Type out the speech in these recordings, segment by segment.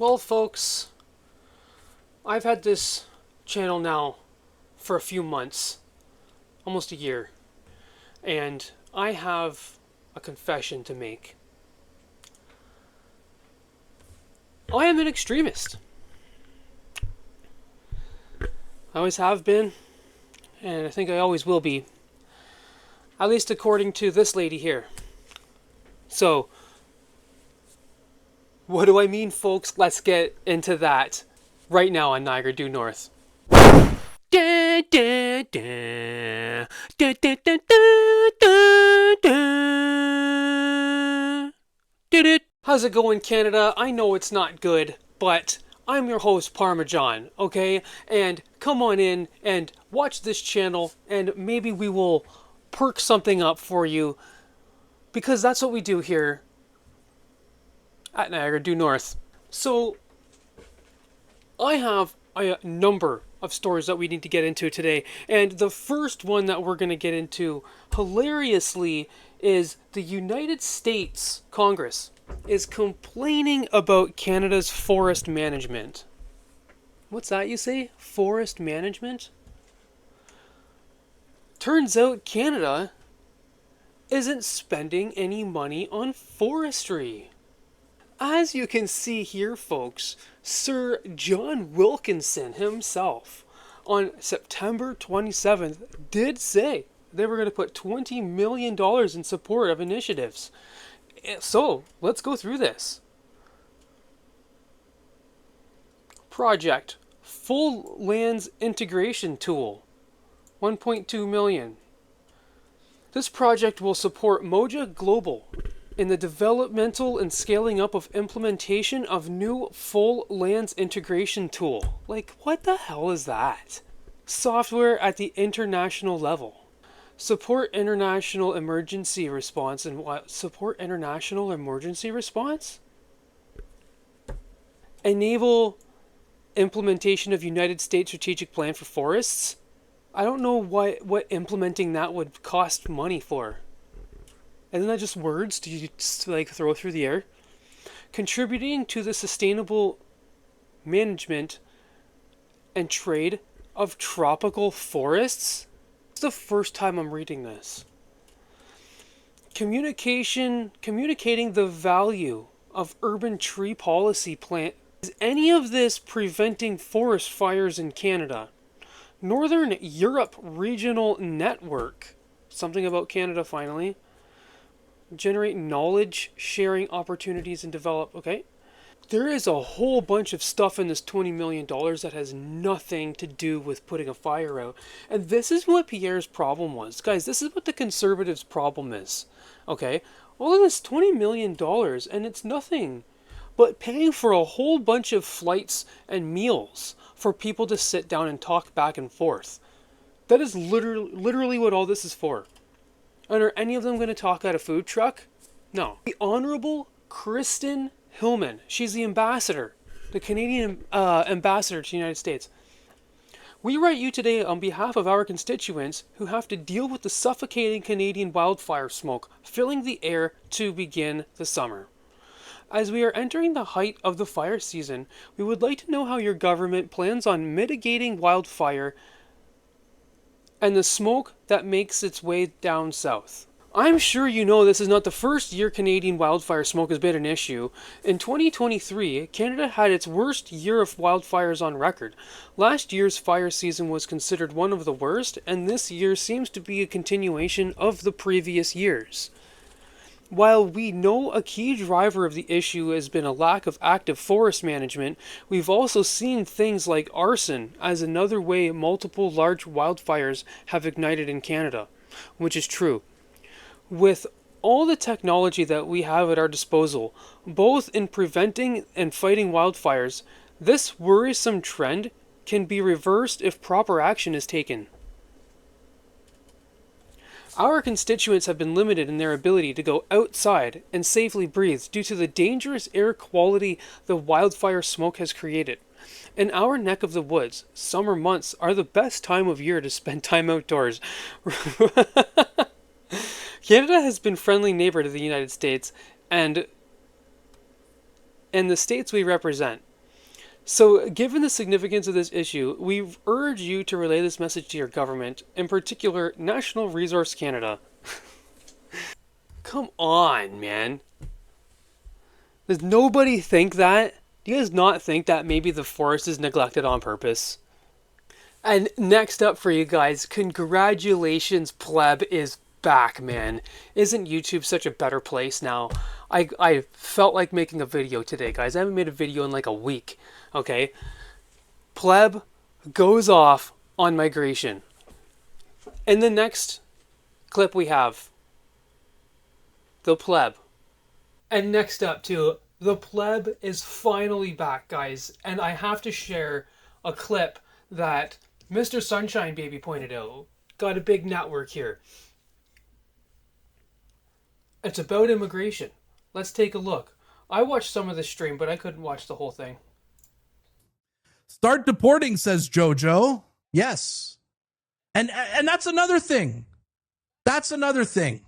Well, folks, I've had this channel now for a few months, almost a year, and I have a confession to make. I am an extremist. I always have been, and I think I always will be, at least according to this lady here. So, what do I mean, folks? Let's get into that right now on Niagara Due North. Da, da, da. Da, da, da, da, da, da. Did it? How's it going, Canada? I know it's not good, but I'm your host, Parmesan, okay? And come on in and watch this channel, and maybe we will perk something up for you, because that's what we do here at Niagara Due North. So, I have a number of stories that we need to get into today, and the first one that we're going to get into, hilariously, is the United States Congress is complaining about Canada's forest management. What's that, you say? Forest management? Turns out Canada isn't spending any money on forestry. As you can see here, folks, Sir John Wilkinson himself on September 27th did say they were going to put $20 million in support of initiatives. So, let's go through this. Project Full Lands Integration Tool, $1.2 million. This project will support Moja Global in the developmental and scaling up of implementation of new full lands integration tool. Like, what the hell is that? Software at the international level. Support international emergency response. And what? Support international emergency response? Enable implementation of United States Strategic Plan for Forests? I don't know what implementing that would cost money for. Isn't that just words? Do you just, like, throw through the air? Contributing to the sustainable management and trade of tropical forests? It's the first time I'm reading this. Communicating the value of urban tree policy plan. Is any of this preventing forest fires in Canada? Northern Europe Regional Network. Something about Canada, finally. Generate knowledge sharing opportunities and develop. Okay. There is a whole bunch of stuff in this $20 million that has nothing to do with putting a fire out. And this is what Pierre's problem was. Guys, this is what the Conservatives' problem is. Okay? All of this $20 million, and it's nothing but paying for a whole bunch of flights and meals for people to sit down and talk back and forth. That is literally what all this is for. And are any of them going to talk at a food truck? No. The Honorable Kristen Hillman. She's the ambassador, the Canadian ambassador to the United States. We write you today on behalf of our constituents who have to deal with the suffocating Canadian wildfire smoke filling the air to begin the summer. As we are entering the height of the fire season, we would like to know how your government plans on mitigating wildfire and the smoke that makes its way down south. I'm sure you know this is not the first year Canadian wildfire smoke has been an issue. In 2023, Canada had its worst year of wildfires on record. Last year's fire season was considered one of the worst, and this year seems to be a continuation of the previous years. While we know a key driver of the issue has been a lack of active forest management, we've also seen things like arson as another way multiple large wildfires have ignited in Canada, which is true. With all the technology that we have at our disposal, both in preventing and fighting wildfires, this worrisome trend can be reversed if proper action is taken. Our constituents have been limited in their ability to go outside and safely breathe due to the dangerous air quality the wildfire smoke has created. In our neck of the woods, summer months are the best time of year to spend time outdoors. Canada has been a friendly neighbor to the United States and the states we represent. So, given the significance of this issue, we urge you to relay this message to your government, in particular, National Resource Canada. Come on, man. Does nobody think that? Do you guys not think that maybe the forest is neglected on purpose? And next up for you guys, congratulations, pleb is back, man. Isn't YouTube such a better place now? I felt like making a video today, guys. I haven't made a video in like a week, okay? Pleb goes off on migration. In the next clip we have the pleb. And next up too, the pleb is finally back, guys. And I have to share a clip that Mr. Sunshine Baby pointed out. Got a big network here. It's about immigration. Let's take a look. I watched some of the stream, but I couldn't watch the whole thing. Start deporting, says JoJo. Yes. And that's another thing. That's another thing.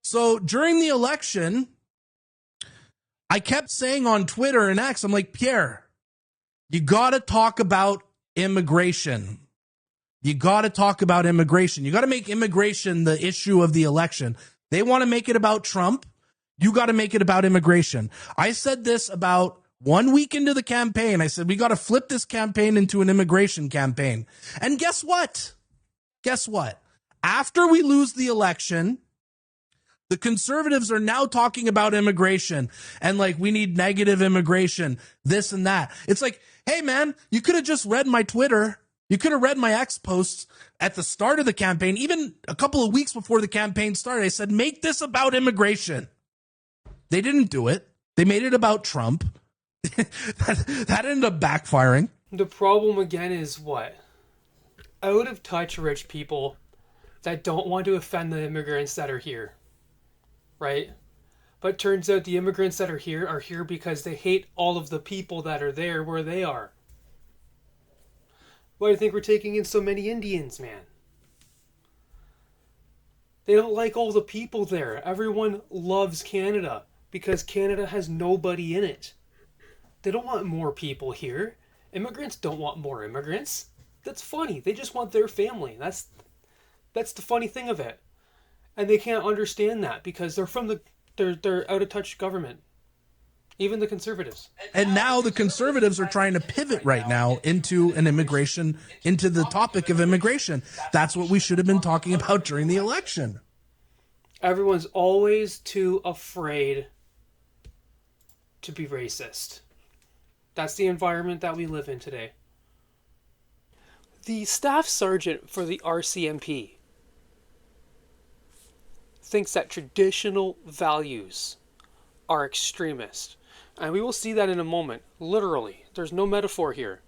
So during the election, I kept saying on Twitter and X, I'm like, Pierre, you got to talk about immigration. You got to talk about immigration. You got to make immigration the issue of the election. They want to make it about Trump. You got to make it about immigration. I said this about 1 week into the campaign. I said, we got to flip this campaign into an immigration campaign. And guess what? Guess what? After we lose the election, the conservatives are now talking about immigration and like, we need negative immigration, this and that. It's like, hey man, you could have just read my Twitter. You could have read my X posts at the start of the campaign, even a couple of weeks before the campaign started. I said, make this about immigration. They didn't do it. They made it about Trump. that ended up backfiring. The problem again is what? Out of touch rich people that don't want to offend the immigrants that are here. Right? But turns out the immigrants that are here because they hate all of the people that are there where they are. Why do you think we're taking in so many Indians, man? They don't like all the people there. Everyone loves Canada because Canada has nobody in it. They don't want more people here. Immigrants don't want more immigrants. That's funny. They just want their family. That's the funny thing of it. And they can't understand that because they're from they're out of touch government. Even the conservatives. And now the conservatives are trying to pivot right now into the topic of immigration. That's what we should have been talking about during the election. Everyone's always too afraid to be racist. That's the environment that we live in today. The staff sergeant for the RCMP thinks that traditional values are extremist. And we will see that in a moment. Literally. There's no metaphor here.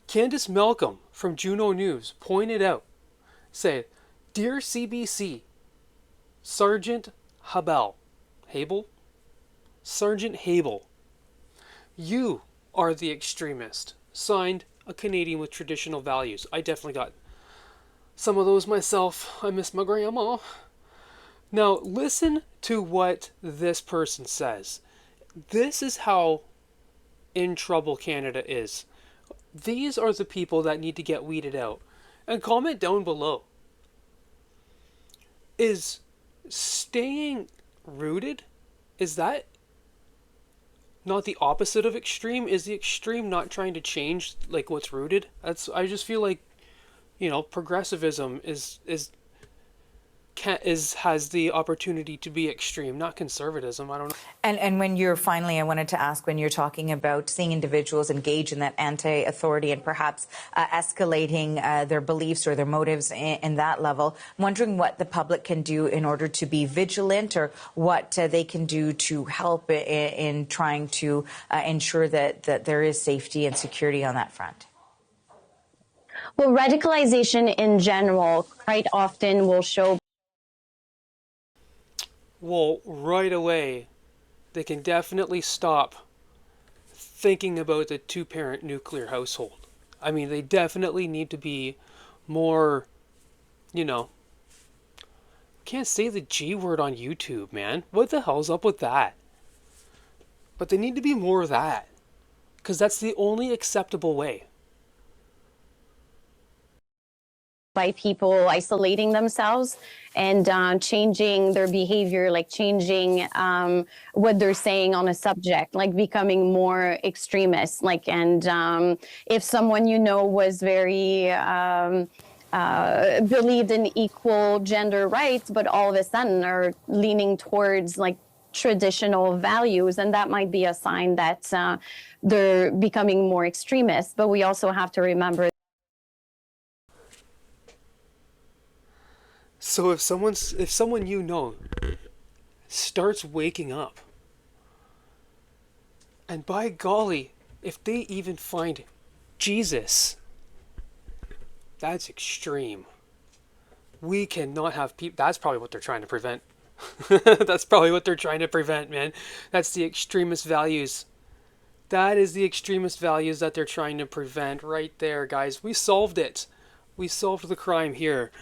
Candace Malcolm from Juno News pointed out, said, Dear CBC, Sergeant Habel, Sergeant Habel, you are the extremist. Signed, a Canadian with traditional values. I definitely got some of those myself. I miss my grandma. Now, listen to what this person says. This is how in trouble Canada is. These are the people that need to get weeded out. And comment down below. Is staying rooted, is that not the opposite of extreme? Is the extreme not trying to change like what's rooted? I just feel like, progressivism has the opportunity to be extreme, not conservatism. I don't know. And when you're finally, I wanted to ask, when you're talking about seeing individuals engage in that anti-authority and perhaps escalating their beliefs or their motives in that level, I'm wondering what the public can do in order to be vigilant, or what they can do to help in trying to ensure that there is safety and security on that front. Well, radicalization in general quite often will show. Well, right away, they can definitely stop thinking about the two-parent nuclear household. I mean, they definitely need to be more, can't say the G word on YouTube, man. What the hell's up with that? But they need to be more of that. because that's the only acceptable way. By people isolating themselves and changing their behavior, like changing what they're saying on a subject, like becoming more extremist. Like, and if someone you know was very believed in equal gender rights, but all of a sudden are leaning towards like traditional values, and that might be a sign that they're becoming more extremist. But we also have to remember. So if someone you know starts waking up, and by golly, if they even find Jesus, that's extreme. We cannot have people. That's probably what they're trying to prevent. That's probably what they're trying to prevent, man. That's the extremist values. That is the extremist values that they're trying to prevent right there, guys. We solved it. We solved the crime here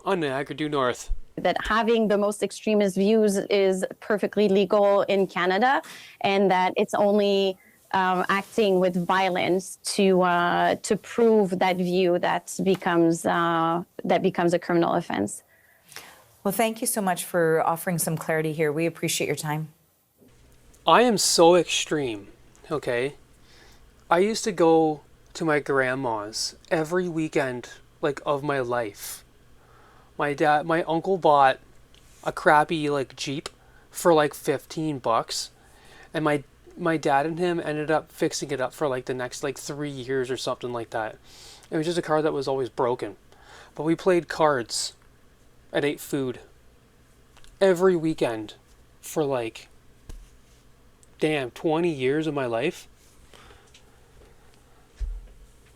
on Niagara due North. That having the most extremist views is perfectly legal in Canada, and that it's only acting with violence to prove that view that becomes a criminal offense. Well, thank you so much for offering some clarity here. We appreciate your time. I am so extreme, okay? I used to go to my grandma's every weekend, like, of my life. My uncle bought a crappy, like, Jeep for, like, $15. And my dad and him ended up fixing it up for, like, the next, like, 3 years or something like that. It was just a car that was always broken. But we played cards and ate food every weekend for, like, damn, 20 years of my life.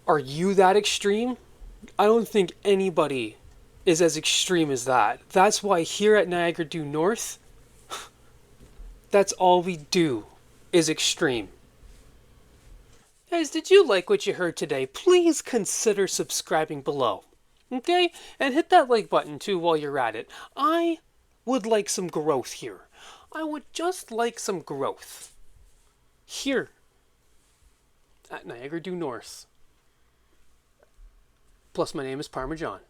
Are you that extreme? I don't think anybody is as extreme as that. That's why here at Niagara due North, that's all we do is extreme. Guys, did you like what you heard today? Please consider subscribing below. Okay? And hit that like button too while you're at it. I would like some growth here. I would just like some growth here at Niagara due North. Plus, my name is Parmesan.